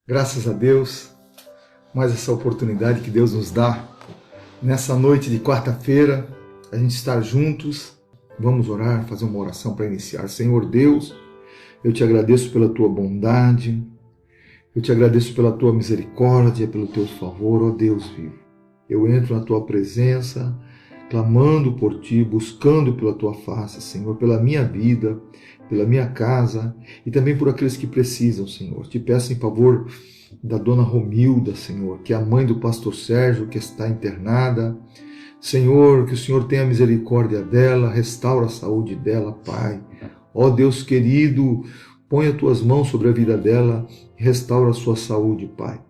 Graças a Deus, mais essa oportunidade que Deus nos dá nessa noite de quarta-feira, a gente estar juntos. Vamos orar, fazer uma oração para iniciar. Senhor Deus, eu te agradeço pela tua bondade, eu te agradeço pela tua misericórdia, pelo teu favor, ó Deus vivo. Eu entro na tua presença, clamando por ti, buscando pela tua face, Senhor, pela minha vida, pela minha casa e também por aqueles que precisam, Senhor. Te peço em favor da dona Romilda, Senhor, que é a mãe do pastor Sérgio, que está internada. Senhor, que o Senhor tenha misericórdia dela, restaura a saúde dela, Pai. Ó Deus querido, põe as tuas mãos sobre a vida dela e restaura a sua saúde, Pai.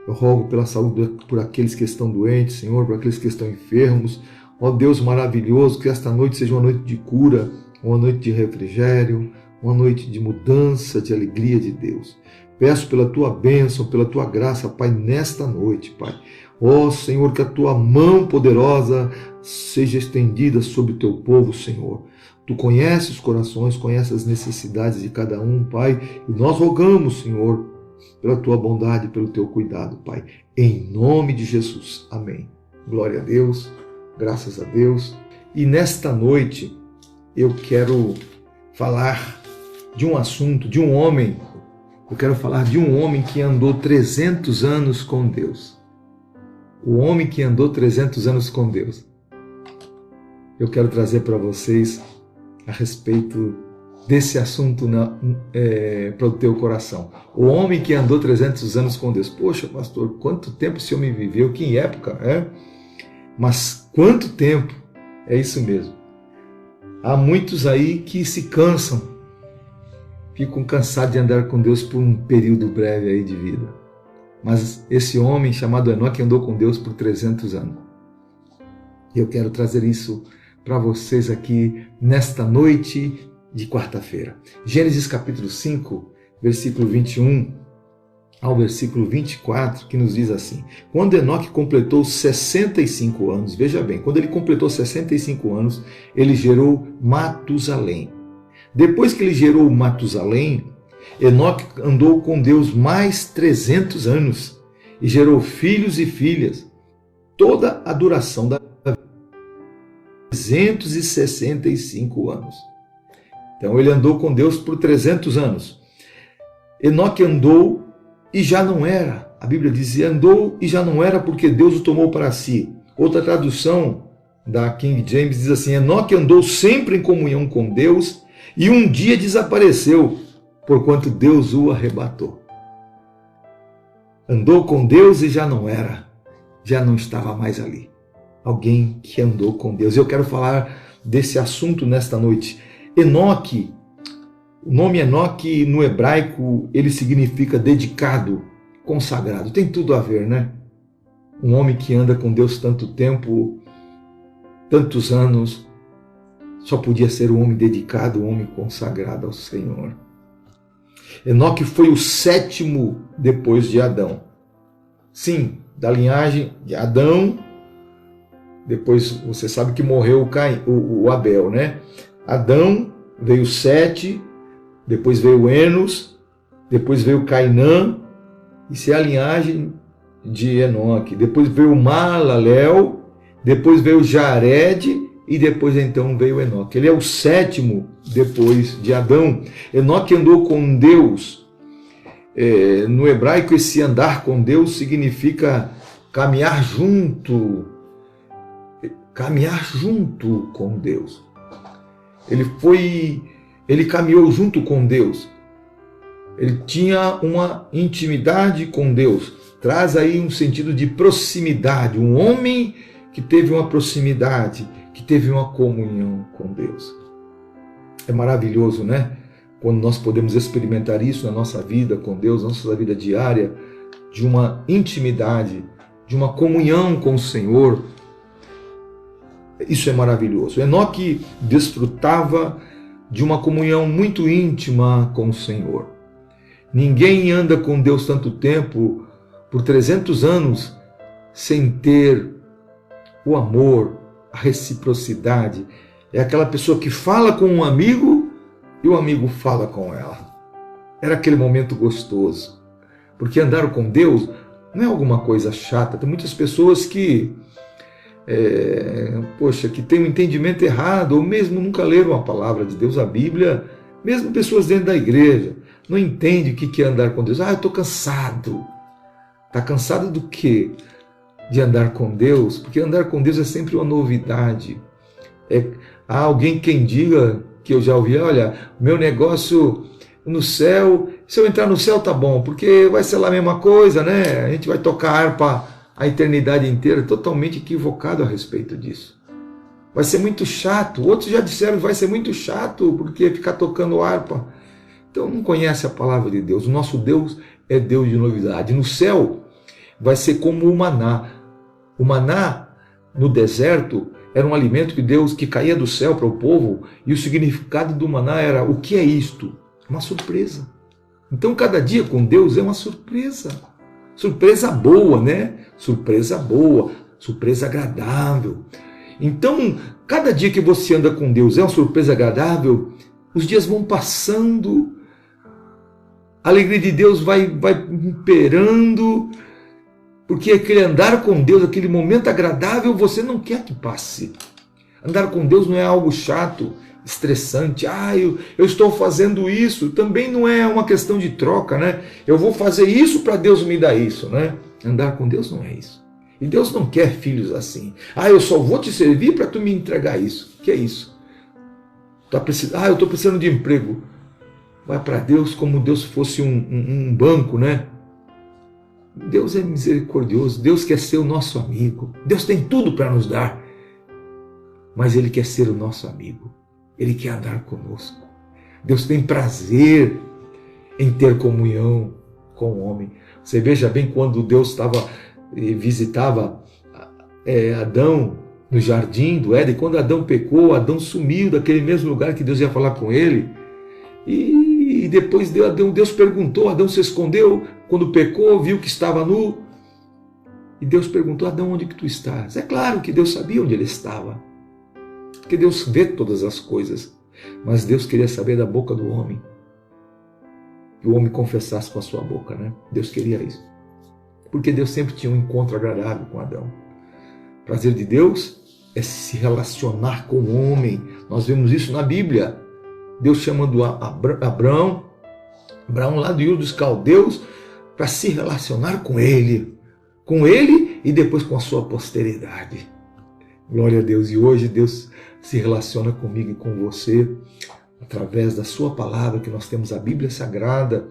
Eu rogo pela saúde por aqueles que estão doentes, Senhor, por aqueles que estão enfermos. Ó Deus maravilhoso, que esta noite seja uma noite de cura, uma noite de refrigério, uma noite de mudança, de alegria de Deus. Peço pela tua bênção, pela tua graça, Pai, nesta noite, Pai. Ó Senhor, que a tua mão poderosa seja estendida sobre o teu povo, Senhor. Tu conheces os corações, conheces as necessidades de cada um, Pai, e nós rogamos, Senhor, pela tua bondade, pelo teu cuidado, Pai. Em nome de Jesus. Amém. Glória a Deus, graças a Deus. E nesta noite eu quero falar de um assunto, de um homem. Eu quero falar de um homem que andou 300 anos com Deus. O homem que andou 300 anos com Deus. Eu quero trazer para vocês a respeito desse assunto para o teu coração. O homem que andou 300 anos com Deus. Poxa, pastor, quanto tempo esse homem viveu? Que época, é? Mas quanto tempo? É isso mesmo. Há muitos aí que se cansam, ficam cansados de andar com Deus por um período breve aí de vida. Mas esse homem chamado Enoque andou com Deus por 300 anos. E eu quero trazer isso para vocês aqui nesta noite de quarta-feira. Gênesis capítulo 5, versículo 21 ao versículo 24, que nos diz assim: quando Enoque completou 65 anos, veja bem, quando ele completou 65 anos, ele gerou Matusalém. Depois que ele gerou Matusalém, Enoque andou com Deus mais 300 anos e gerou filhos e filhas. Toda a duração da vida, 365 anos. Então ele andou com Deus por 300 anos. Enoque andou e já não era. A Bíblia dizia, andou e já não era porque Deus o tomou para si. Outra tradução da King James diz assim: Enoque andou sempre em comunhão com Deus e um dia desapareceu, porquanto Deus o arrebatou. Andou com Deus e já não era, já não estava mais ali. Alguém que andou com Deus. Eu quero falar desse assunto nesta noite. Enoque, o nome Enoque no hebraico, ele significa dedicado, consagrado. Tem tudo a ver, né? Um homem que anda com Deus tanto tempo, tantos anos, só podia ser um homem dedicado, um homem consagrado ao Senhor. Enoque foi o 7º depois de Adão. Sim, da linhagem de Adão. Depois você sabe que morreu o Abel, né? Adão, veio Sete, depois veio Enos, depois veio Cainã, isso é a linhagem de Enoque. Depois veio Malalel, depois veio Jared e depois então veio Enoque. Ele é o 7º depois de Adão. Enoque andou com Deus. No hebraico, esse andar com Deus significa caminhar junto com Deus. Ele caminhou junto com Deus. Ele tinha uma intimidade com Deus. Traz aí um sentido de proximidade. Um homem que teve uma proximidade, que teve uma comunhão com Deus. É maravilhoso, né? Quando nós podemos experimentar isso na nossa vida com Deus, na nossa vida diária, de uma intimidade, de uma comunhão com o Senhor. Isso é maravilhoso. Enoque desfrutava de uma comunhão muito íntima com o Senhor. Ninguém anda com Deus tanto tempo, por 300 anos, sem ter o amor, a reciprocidade. É aquela pessoa que fala com um amigo e o amigo fala com ela. Era aquele momento gostoso. Porque andar com Deus não é alguma coisa chata. Tem muitas pessoas que que tem um entendimento errado, ou mesmo nunca leram a palavra de Deus, a Bíblia, mesmo pessoas dentro da igreja, não entendem o que é andar com Deus. Eu estou cansado. Está cansado do quê? De andar com Deus? Porque andar com Deus é sempre uma novidade. Há alguém quem diga, que eu já ouvi, olha, meu negócio no céu, se eu entrar no céu tá bom, porque vai ser lá a mesma coisa, né? A gente vai tocar harpa a eternidade inteira. Totalmente equivocado a respeito disso. Vai ser muito chato. Outros já disseram que vai ser muito chato, porque ficar tocando harpa. Então não conhece a palavra de Deus. O nosso Deus é Deus de novidade. No céu vai ser como o maná. O maná no deserto era um alimento que caía do céu para o povo, e o significado do maná era: o que é isto? Uma surpresa. Então cada dia com Deus é uma surpresa. Surpresa boa, né? Surpresa boa, surpresa agradável. Então, cada dia que você anda com Deus é uma surpresa agradável, os dias vão passando, a alegria de Deus vai imperando, porque aquele andar com Deus, aquele momento agradável, você não quer que passe. Andar com Deus não é algo chato, estressante. Eu estou fazendo isso. Também não é uma questão de troca, né? Eu vou fazer isso para Deus me dar isso, né? Andar com Deus não é isso. E Deus não quer filhos assim. Eu só vou te servir para tu me entregar isso. Que é isso? Eu estou precisando de emprego. Vai para Deus como Deus fosse um banco, né? Deus é misericordioso. Deus quer ser o nosso amigo. Deus tem tudo para nos dar. Mas Ele quer ser o nosso amigo. Ele quer andar conosco. Deus tem prazer em ter comunhão com o homem. Você veja bem, quando Deus visitava Adão no jardim do Éden, quando Adão pecou, Adão sumiu daquele mesmo lugar que Deus ia falar com ele. E depois Deus perguntou, Adão se escondeu, quando pecou, viu que estava nu. E Deus perguntou: Adão, onde que tu estás? É claro que Deus sabia onde ele estava. Porque Deus vê todas as coisas, mas Deus queria saber da boca do homem. Que o homem confessasse com a sua boca, né? Deus queria isso. Porque Deus sempre tinha um encontro agradável com Adão. O prazer de Deus é se relacionar com o homem. Nós vemos isso na Bíblia. Deus chamando Abraão lá do Ur dos Caldeus, para se relacionar com ele e depois com a sua posteridade. Glória a Deus. E hoje Deus se relaciona comigo e com você através da sua palavra, que nós temos a Bíblia Sagrada.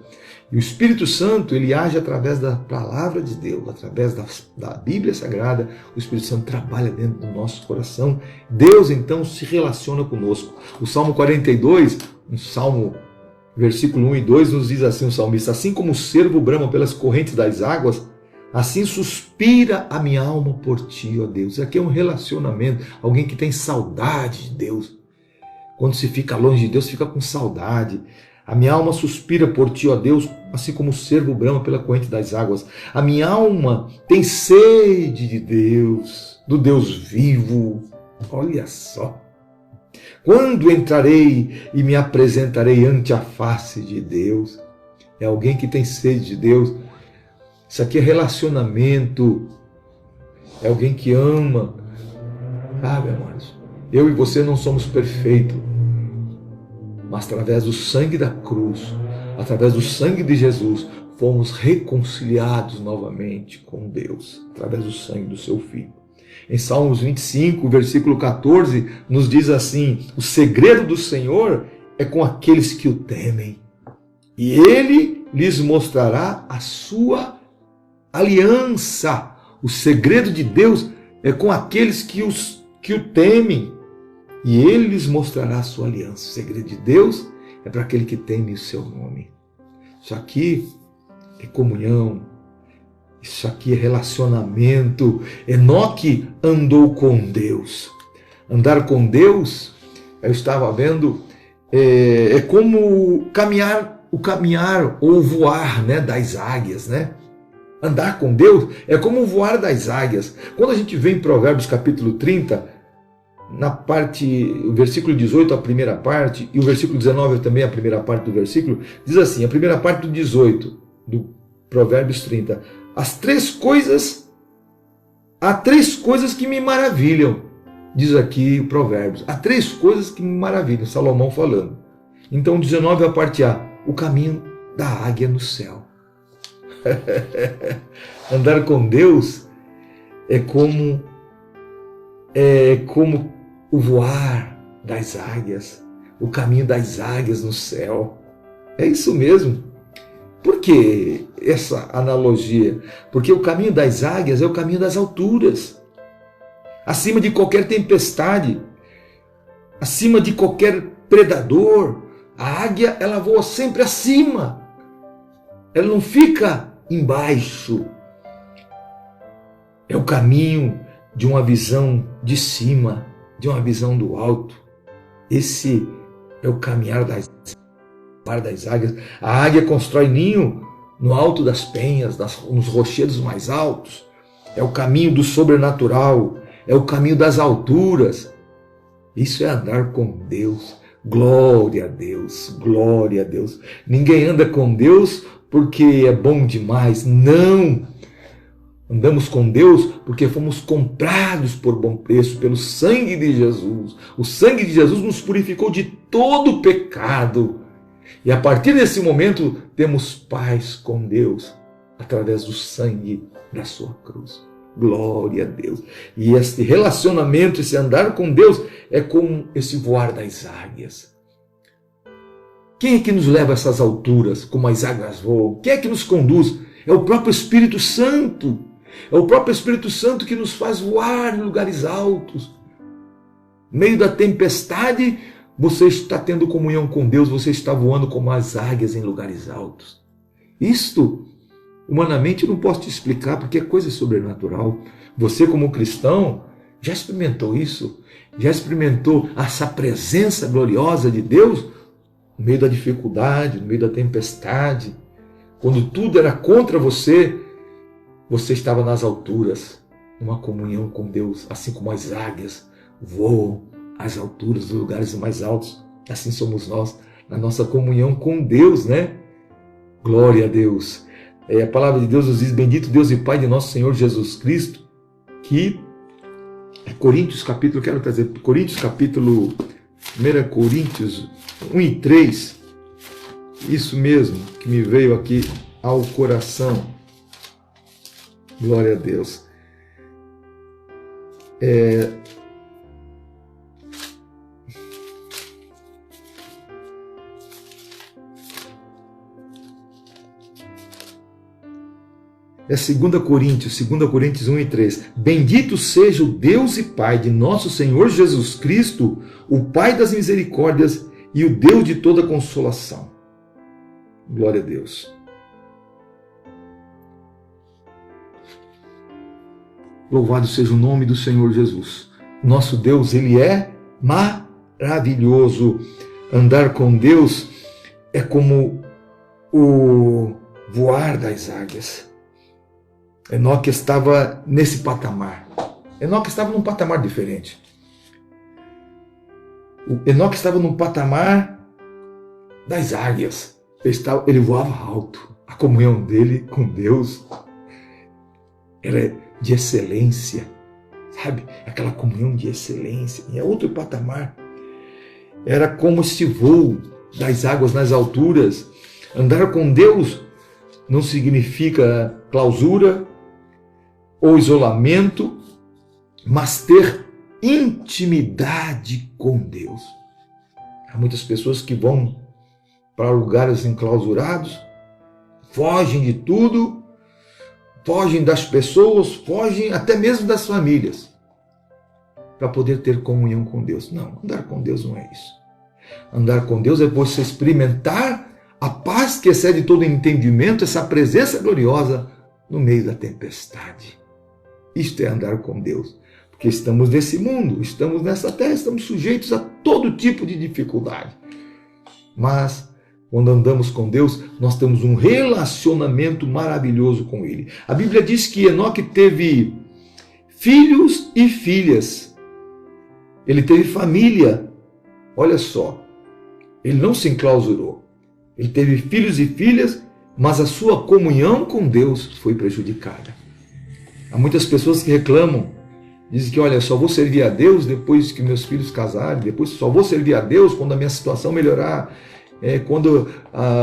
E o Espírito Santo, ele age através da palavra de Deus, através da Bíblia Sagrada. O Espírito Santo trabalha dentro do nosso coração. Deus então se relaciona conosco. O Salmo 42, um salmo, versículo 1 e 2, nos diz assim o salmista: assim como o cervo brama pelas correntes das águas, assim suspira a minha alma por ti, ó Deus. Aqui é um relacionamento, alguém que tem saudade de Deus. Quando se fica longe de Deus, fica com saudade. A minha alma suspira por ti, ó Deus, assim como o cervo brama pela corrente das águas. A minha alma tem sede de Deus, do Deus vivo. Olha só. Quando entrarei e me apresentarei ante a face de Deus? É alguém que tem sede de Deus. Isso aqui é relacionamento. É alguém que ama. Sabe, amados? Eu e você não somos perfeitos. Mas através do sangue da cruz, através do sangue de Jesus, fomos reconciliados novamente com Deus, através do sangue do seu Filho. Em Salmos 25, versículo 14, nos diz assim: o segredo do Senhor é com aqueles que o temem, e Ele lhes mostrará a sua aliança. O segredo de Deus é com aqueles que o temem, e Ele lhes mostrará a sua aliança. O segredo de Deus é para aquele que teme o seu nome. Isso aqui é comunhão. Isso aqui é relacionamento. Enoque andou com Deus. Andar com Deus, eu estava vendo, é como o caminhar ou voar, né, das águias, né? Andar com Deus é como voar das águias. Quando a gente vê em Provérbios capítulo 30, na parte, o versículo 18, a primeira parte, e o versículo 19 também, a primeira parte do versículo, diz assim, a primeira parte do 18, do Provérbios 30. Há três coisas que me maravilham, diz aqui o Provérbios. Há três coisas que me maravilham, Salomão falando. Então, 19, a parte A, o caminho da águia no céu. Andar com Deus é como o voar das águias, o caminho das águias no céu. É isso mesmo. Por que essa analogia? Porque o caminho das águias é o caminho das alturas. Acima de qualquer tempestade, acima de qualquer predador, a águia, ela voa sempre acima. Ela não fica embaixo. É o caminho de uma visão de cima, de uma visão do alto. Esse é o caminhar das águias. A águia constrói ninho no alto das penhas, nos rochedos mais altos. É o caminho do sobrenatural, é o caminho das alturas. Isso é andar com Deus. Glória a Deus, glória a Deus. Ninguém anda com Deus porque é bom demais. Não! Andamos com Deus porque fomos comprados por bom preço pelo sangue de Jesus. O sangue de Jesus nos purificou de todo pecado. E a partir desse momento temos paz com Deus através do sangue da sua cruz. Glória a Deus. E este relacionamento, esse andar com Deus é como esse voar das águias. Quem é que nos leva a essas alturas, como as águias voam? Quem é que nos conduz? É o próprio Espírito Santo. É o próprio Espírito Santo que nos faz voar em lugares altos. No meio da tempestade, você está tendo comunhão com Deus, você está voando como as águias em lugares altos. Isto, humanamente, eu não posso te explicar, porque é coisa sobrenatural. Você, como cristão, já experimentou isso? Já experimentou essa presença gloriosa de Deus no meio da dificuldade, no meio da tempestade? Quando tudo era contra você, você estava nas alturas, numa comunhão com Deus, assim como as águias voam às alturas, dos lugares mais altos. Assim somos nós, na nossa comunhão com Deus, né? Glória a Deus. A palavra de Deus nos diz: bendito Deus e Pai de nosso Senhor Jesus Cristo, que Coríntios capítulo 1 Coríntios 1 e 3, isso mesmo que me veio aqui ao coração. Glória a Deus. É 2 Coríntios 1 e 3. Bendito seja o Deus e Pai de nosso Senhor Jesus Cristo, o Pai das misericórdias e o Deus de toda consolação. Glória a Deus. Louvado seja o nome do Senhor Jesus. Nosso Deus, Ele é maravilhoso. Andar com Deus é como o voar das águias. Enoque estava nesse patamar. Enoque estava num patamar diferente. Enoque estava num patamar das águias. Ele voava alto. A comunhão dele com Deus era de excelência, sabe? Aquela comunhão de excelência. E é outro patamar. Era como esse voo das águas nas alturas. Andar com Deus não significa clausura ou isolamento, mas ter intimidade com Deus. Há muitas pessoas que vão para lugares enclausurados, fogem de tudo, fogem das pessoas, fogem até mesmo das famílias, para poder ter comunhão com Deus. Não, andar com Deus não é isso. Andar com Deus é você experimentar a paz que excede todo entendimento, essa presença gloriosa no meio da tempestade. Isto é andar com Deus, porque estamos nesse mundo, estamos nessa terra, estamos sujeitos a todo tipo de dificuldade. Mas quando andamos com Deus, nós temos um relacionamento maravilhoso com Ele. A Bíblia diz que Enoque teve filhos e filhas. Ele teve família. Olha só, ele não se enclausurou. Ele teve filhos e filhas mas a sua comunhão com Deus foi prejudicada. Há muitas pessoas que reclamam, dizem que, olha, só vou servir a Deus depois que meus filhos casarem, depois só vou servir a Deus quando a minha situação melhorar, quando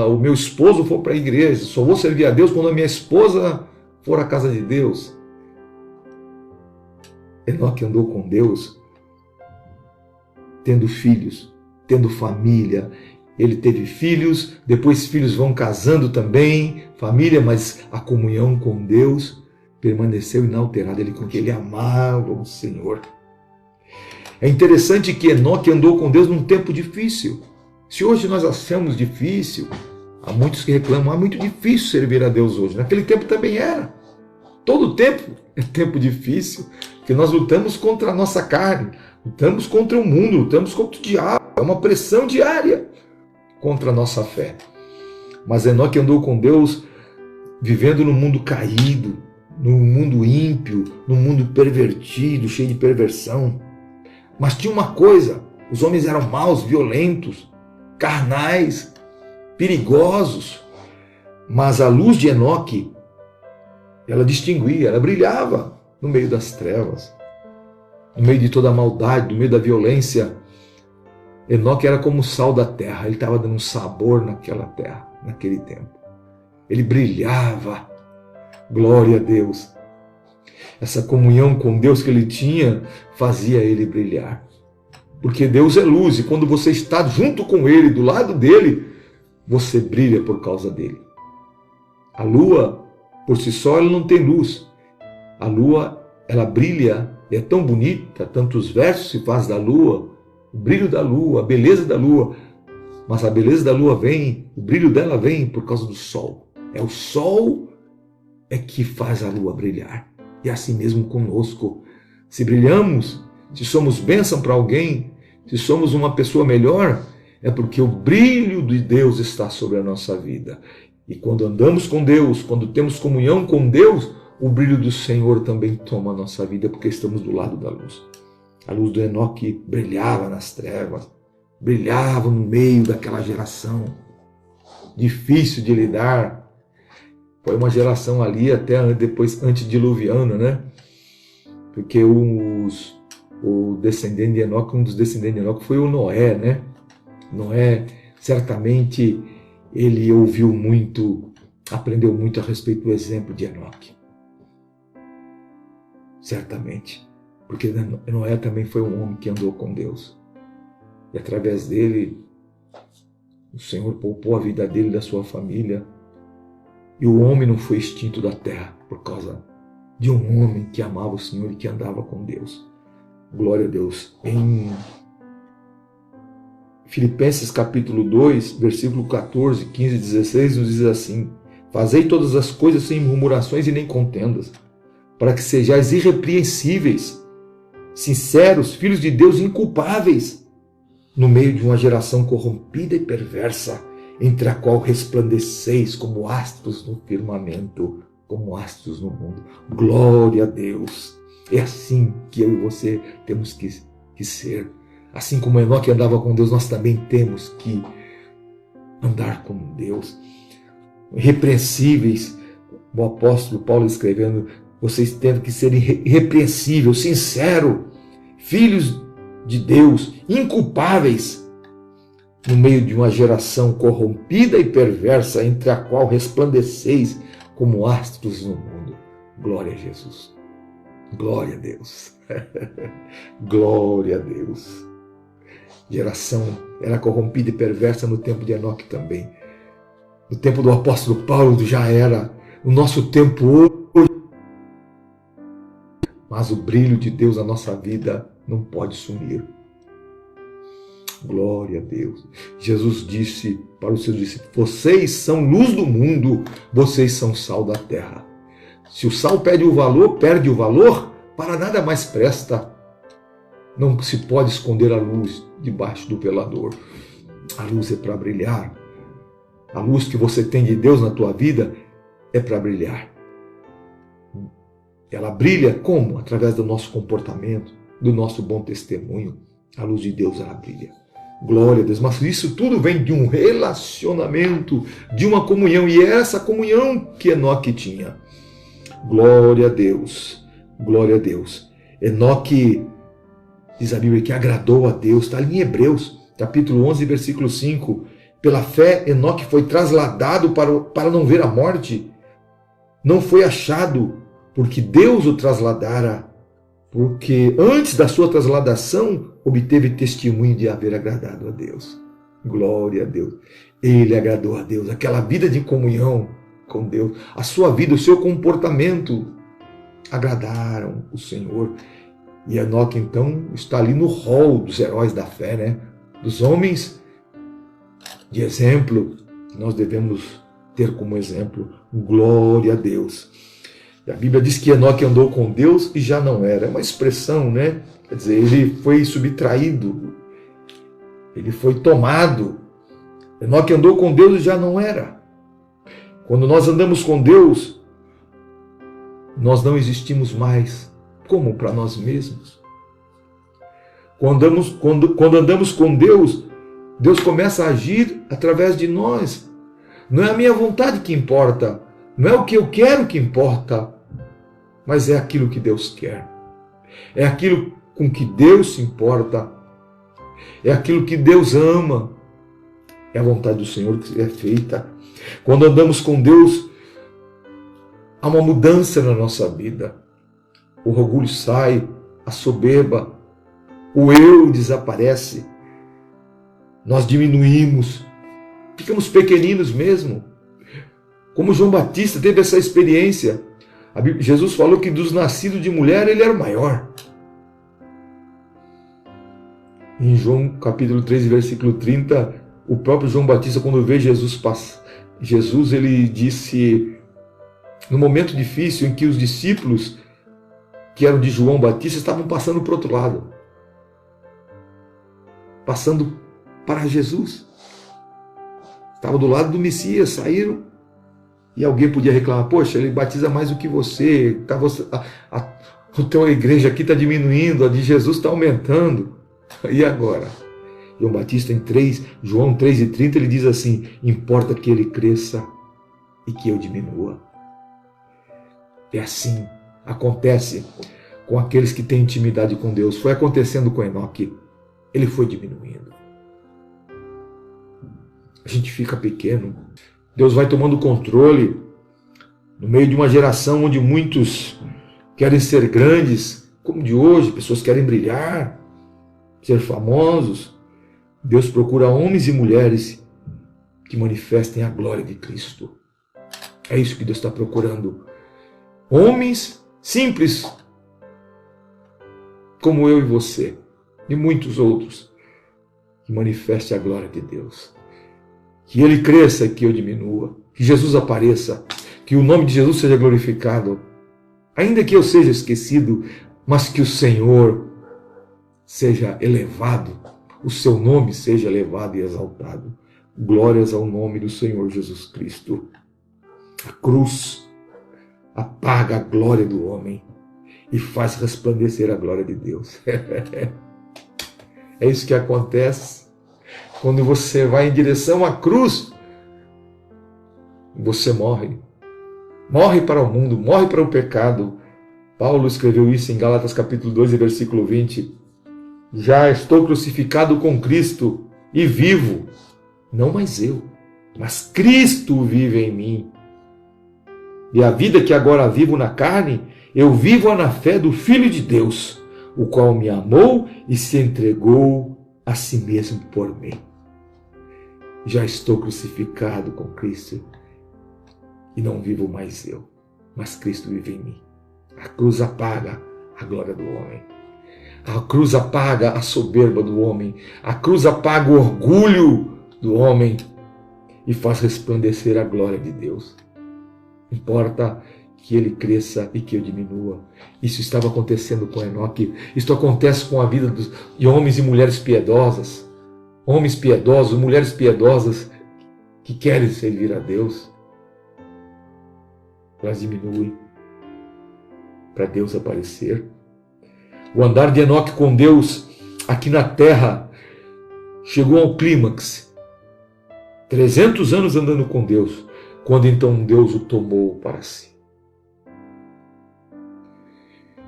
o meu esposo for para a igreja, só vou servir a Deus quando a minha esposa for à casa de Deus. Enoque andou com Deus, tendo filhos, tendo família. Ele teve filhos, depois filhos vão casando também, família, mas a comunhão com Deus permaneceu inalterada. Ele amava o Senhor. É interessante que Enoque andou com Deus num tempo difícil. Se hoje nós achamos difícil, há muitos que reclamam, muito difícil servir a Deus hoje. Naquele tempo também era. Todo tempo é tempo difícil, porque nós lutamos contra a nossa carne, lutamos contra o mundo, lutamos contra o diabo. É uma pressão diária contra a nossa fé. Mas Enoque andou com Deus vivendo num mundo caído, num mundo ímpio, num mundo pervertido, cheio de perversão. Mas tinha uma coisa, os homens eram maus, violentos, carnais, perigosos. Mas a luz de Enoque, ela distinguia, ela brilhava no meio das trevas, no meio de toda a maldade, no meio da violência. Enoque era como o sal da terra, ele estava dando um sabor naquela terra, naquele tempo. Ele brilhava, glória a Deus. Essa comunhão com Deus que ele tinha fazia ele brilhar. Porque Deus é luz e quando você está junto com Ele, do lado dele, você brilha por causa dele. A lua, por si só, ela não tem luz. A lua, ela brilha, é tão bonita, tantos versos se faz da lua, o brilho da lua, a beleza da lua. Mas a beleza da lua vem, o brilho dela vem por causa do sol. É o sol que faz a lua brilhar. E assim mesmo conosco. Se brilhamos, se somos bênção para alguém, se somos uma pessoa melhor, é porque o brilho de Deus está sobre a nossa vida. E quando andamos com Deus, quando temos comunhão com Deus, o brilho do Senhor também toma a nossa vida, porque estamos do lado da luz. A luz do Enoque brilhava nas trevas, brilhava no meio daquela geração difícil de lidar. Foi uma geração ali até depois antediluviana, né? Porque o descendente de Enoque, um dos descendentes de Enoque foi o Noé, né? Noé, certamente, ele ouviu muito, aprendeu muito a respeito do exemplo de Enoque. Certamente. Porque Noé também foi um homem que andou com Deus. E através dele, o Senhor poupou a vida dele e da sua família. E o homem não foi extinto da terra por causa de um homem que amava o Senhor e que andava com Deus. Glória a Deus. Em Filipenses capítulo 2, versículo 14, 15 e 16, nos diz assim: fazei todas as coisas sem murmurações e nem contendas, para que sejais irrepreensíveis, sinceros, filhos de Deus inculpáveis, no meio de uma geração corrompida e perversa, entre a qual resplandeceis como astros no firmamento, como astros no mundo. Glória a Deus! É assim que eu e você temos que ser. Assim como Enoque andava com Deus, nós também temos que andar com Deus. Irrepreensíveis, o apóstolo Paulo escrevendo, vocês têm que ser irrepreensíveis, sinceros, filhos de Deus, inculpáveis, no meio de uma geração corrompida e perversa, entre a qual resplandeceis como astros no mundo. Glória a Jesus. Glória a Deus. Glória a Deus. Geração era corrompida e perversa no tempo de Enoque também. No tempo do apóstolo Paulo já era. No nosso tempo hoje. Mas o brilho de Deus na nossa vida não pode sumir. Glória a Deus. Jesus disse para os seus discípulos: vocês são luz do mundo, vocês são sal da terra. Se o sal perde o valor, para nada mais presta. Não se pode esconder a luz debaixo do velador. A luz é para brilhar. A luz que você tem de Deus na tua vida é para brilhar. Ela brilha como? Através do nosso comportamento, do nosso bom testemunho. A luz de Deus, ela brilha. Glória a Deus. Mas isso tudo vem de um relacionamento, de uma comunhão. E é essa comunhão que Enoque tinha. Glória a Deus. Glória a Deus. Enoque, diz a Bíblia, que agradou a Deus. Está ali em Hebreus, capítulo 11, versículo 5. Pela fé, Enoque foi trasladado para não ver a morte. Não foi achado, porque Deus o trasladara. Porque antes da sua trasladação, obteve testemunho de haver agradado a Deus. Glória a Deus. Ele agradou a Deus. Aquela vida de comunhão com Deus, a sua vida, o seu comportamento agradaram o Senhor. E Enoque, então, está ali no rol dos heróis da fé, né? Dos homens de exemplo que nós devemos ter como exemplo. Glória a Deus. E a Bíblia diz que Enoque andou com Deus e já não era. É uma expressão, né? Quer dizer, ele foi subtraído, ele foi tomado. Enoque andou com Deus e já não era. Quando nós andamos com Deus, nós não existimos mais como para nós mesmos. Quando andamos com Deus, Deus começa a agir através de nós. Não é a minha vontade que importa, não é o que eu quero que importa, mas é aquilo que Deus quer. É aquilo com que Deus se importa. É aquilo que Deus ama. É a vontade do Senhor que é feita. Quando andamos com Deus, há uma mudança na nossa vida. O orgulho sai, a soberba, o eu desaparece. Nós diminuímos, ficamos pequeninos mesmo. Como João Batista teve essa experiência. Jesus falou que dos nascidos de mulher ele era o maior. Em João capítulo 3, versículo 30, o próprio João Batista, quando vê Jesus, ele disse, no momento difícil em que os discípulos, que eram de João Batista, estavam passando para o outro lado. Passando para Jesus. Estavam do lado do Messias, saíram. E alguém podia reclamar, poxa, ele batiza mais do que você, a tua igreja aqui está diminuindo, a de Jesus está aumentando. E agora? João Batista João 3,30, ele diz assim, importa que ele cresça e que eu diminua. É assim, acontece com aqueles que têm intimidade com Deus. Foi acontecendo com Enoque, ele foi diminuindo. A gente fica pequeno. Deus vai tomando controle no meio de uma geração onde muitos querem ser grandes, como de hoje, pessoas querem brilhar, ser famosos. Deus procura homens e mulheres que manifestem a glória de Cristo. É isso que Deus está procurando. Homens simples, como eu e você, e muitos outros, que manifestem a glória de Deus. Que Ele cresça e que eu diminua. Que Jesus apareça. Que o nome de Jesus seja glorificado. Ainda que eu seja esquecido, mas que o Senhor seja elevado. O seu nome seja elevado e exaltado. Glórias ao nome do Senhor Jesus Cristo. A cruz apaga a glória do homem e faz resplandecer a glória de Deus. É isso que acontece. Quando você vai em direção à cruz, você morre. Morre para o mundo, morre para o pecado. Paulo escreveu isso em Gálatas capítulo 2, versículo 20. Já estou crucificado com Cristo e vivo, não mais eu, mas Cristo vive em mim. E a vida que agora vivo na carne, eu vivo na fé do Filho de Deus, o qual me amou e se entregou a si mesmo por mim. Já estou crucificado com Cristo e não vivo mais eu, mas Cristo vive em mim. A cruz apaga a glória do homem. A cruz apaga a soberba do homem. A cruz apaga o orgulho do homem e faz resplandecer a glória de Deus. Importa que ele cresça e que eu diminua. Isso estava acontecendo com Enoque. Isso acontece com a vida de homens e mulheres piedosas. Homens piedosos, mulheres piedosas que querem servir a Deus. Elas diminuem para Deus aparecer. O andar de Enoque com Deus aqui na terra chegou ao clímax. 300 anos andando com Deus, quando então Deus o tomou para si.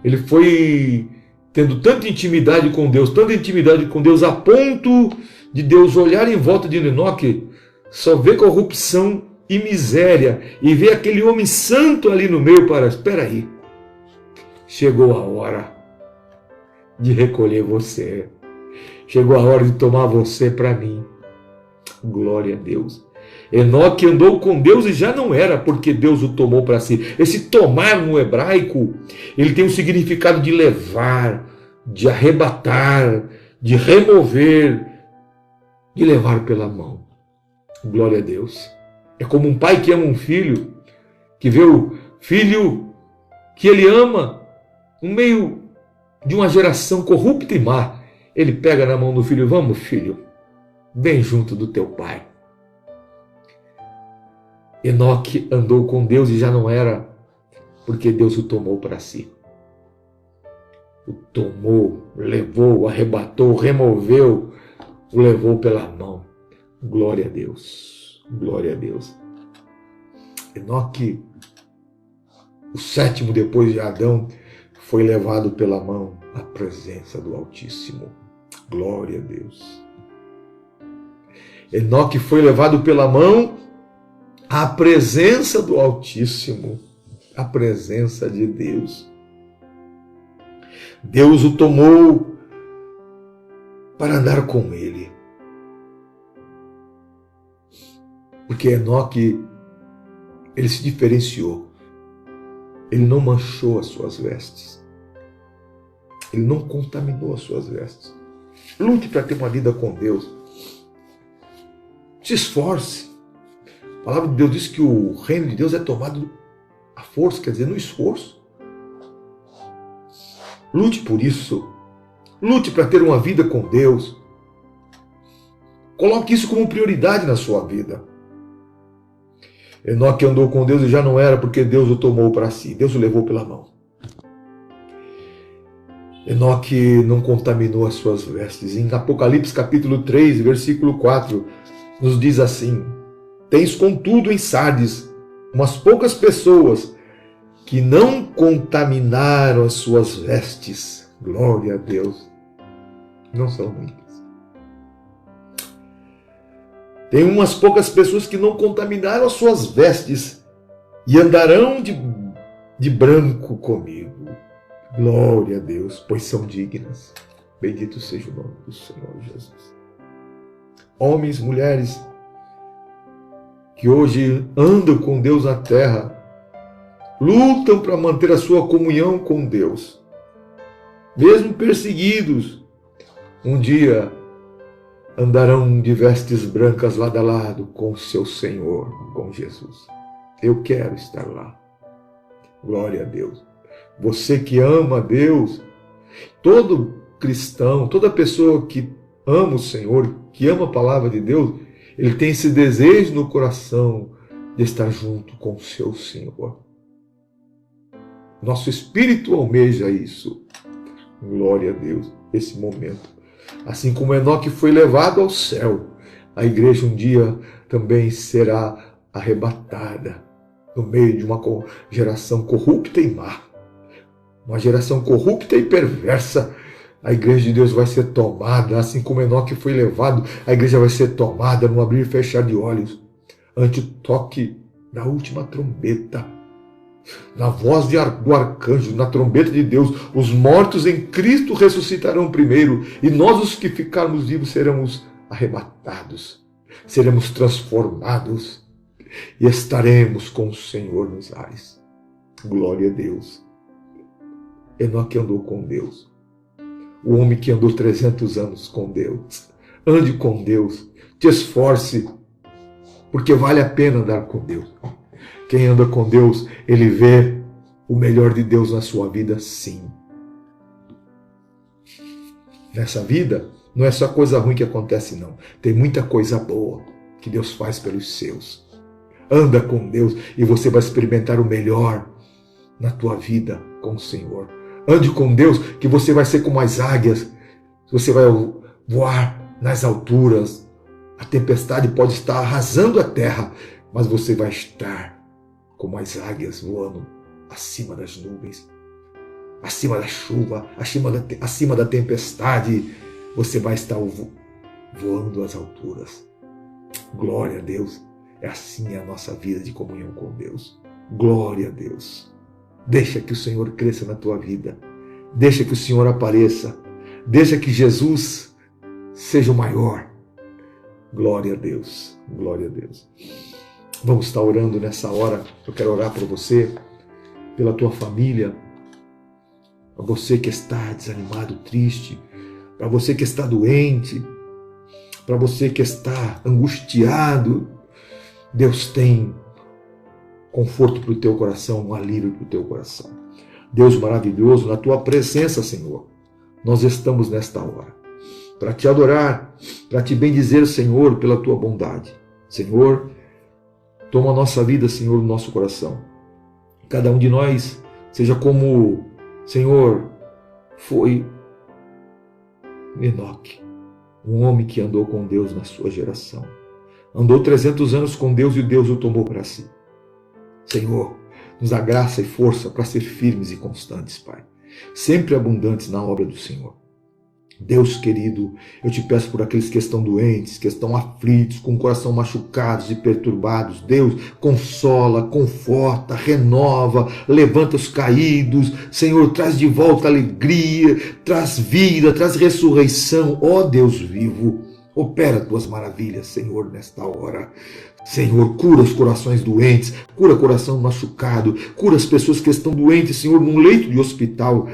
Ele foi tendo tanta intimidade com Deus, a ponto de Deus olhar em volta de Enoque, só ver corrupção e miséria, e ver aquele homem santo ali no meio para, espera aí, chegou a hora de recolher você, chegou a hora de tomar você para mim. Glória a Deus. Enoque andou com Deus e já não era porque Deus o tomou para si. Esse tomar no hebraico, ele tem o significado de levar, de arrebatar, de remover, de levar pela mão. Glória a Deus. É como um pai que ama um filho, que vê o filho que ele ama no meio de uma geração corrupta e má. Ele pega na mão do filho, vamos filho, vem junto do teu pai. Enoque andou com Deus e já não era porque Deus o tomou para si. O tomou, levou, arrebatou, removeu, o levou pela mão. Glória a Deus, glória a Deus. Enoque, o sétimo depois de Adão, foi levado pela mão à presença do Altíssimo. Glória a Deus. Enoque foi levado pela mão à presença do Altíssimo, à presença de Deus. Deus o tomou para andar com ele. Porque Enoque, ele se diferenciou. Ele não manchou as suas vestes. Ele não contaminou as suas vestes. Lute para ter uma vida com Deus. Se esforce. A palavra de Deus diz que o reino de Deus é tomado à força, quer dizer, no esforço. Lute por isso. Lute para ter uma vida com Deus. Coloque isso como prioridade na sua vida. Enoque andou com Deus e já não era porque Deus o tomou para si. Deus o levou pela mão. Enoque não contaminou as suas vestes. Em Apocalipse capítulo 3, versículo 4, nos diz assim: tens contudo em Sardes umas poucas pessoas que não contaminaram as suas vestes. Glória a Deus. Não são muitas. Tem umas poucas pessoas que não contaminaram as suas vestes e andarão de branco comigo. Glória a Deus, pois são dignas. Bendito seja o nome do Senhor Jesus. Homens, mulheres que hoje andam com Deus na terra, lutam para manter a sua comunhão com Deus. Mesmo perseguidos, um dia andarão de vestes brancas lado a lado com o seu Senhor, com Jesus. Eu quero estar lá. Glória a Deus. Você que ama a Deus, todo cristão, toda pessoa que ama o Senhor, que ama a palavra de Deus, ele tem esse desejo no coração de estar junto com o seu Senhor. Nosso espírito almeja isso. Glória a Deus, esse momento. Assim como Enoque foi levado ao céu, a igreja um dia também será arrebatada no meio de uma geração corrupta e má. Uma geração corrupta e perversa. A igreja de Deus vai ser tomada, assim como Enoque foi levado, a igreja vai ser tomada no abrir e fechar de olhos, ante o toque da última trombeta. Na voz do arcanjo, na trombeta de Deus, os mortos em Cristo ressuscitarão primeiro, e nós, os que ficarmos vivos, seremos arrebatados, seremos transformados e estaremos com o Senhor nos ares. Glória a Deus. Enoque andou com Deus. O homem que andou 300 anos com Deus. Ande com Deus. Te esforce, porque vale a pena andar com Deus. Quem anda com Deus, ele vê o melhor de Deus na sua vida, sim. Nessa vida, não é só coisa ruim que acontece, não. Tem muita coisa boa que Deus faz pelos seus. Anda com Deus e você vai experimentar o melhor na tua vida com o Senhor. Ande com Deus que você vai ser como as águias. Você vai voar nas alturas. A tempestade pode estar arrasando a terra, mas você vai estar como as águias voando acima das nuvens, acima da chuva, acima da tempestade. Você vai estar voando às alturas. Glória a Deus. É assim a nossa vida de comunhão com Deus. Glória a Deus. Deixa que o Senhor cresça na tua vida. Deixa que o Senhor apareça. Deixa que Jesus seja o maior. Glória a Deus. Glória a Deus. Vamos estar orando nessa hora. Eu quero orar por você, pela tua família, para você que está desanimado, triste, para você que está doente, para você que está angustiado. Deus tem conforto para o teu coração, um alívio para o teu coração. Deus maravilhoso, na tua presença, Senhor, nós estamos nesta hora para te adorar, para te bendizer, Senhor, pela tua bondade. Senhor, toma a nossa vida, Senhor, no nosso coração. Cada um de nós seja como, Senhor, foi Enoque, um homem que andou com Deus na sua geração. Andou 300 anos com Deus e Deus o tomou para si. Senhor, nos dá graça e força para ser firmes e constantes, Pai. Sempre abundantes na obra do Senhor. Deus querido, eu te peço por aqueles que estão doentes, que estão aflitos, com o coração machucados e perturbados. Deus, consola, conforta, renova, levanta os caídos. Senhor, traz de volta alegria, traz vida, traz ressurreição. Ó Deus vivo, opera tuas maravilhas, Senhor, nesta hora. Senhor, cura os corações doentes, cura o coração machucado, cura as pessoas que estão doentes, Senhor, num leito de hospital.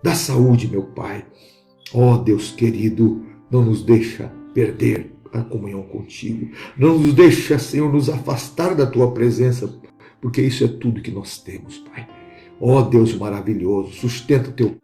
Dá saúde, meu Pai. Ó Deus querido, não nos deixa perder a comunhão contigo. Não nos deixa, Senhor, nos afastar da tua presença, porque isso é tudo que nós temos, Pai. Ó Deus maravilhoso, sustenta o teu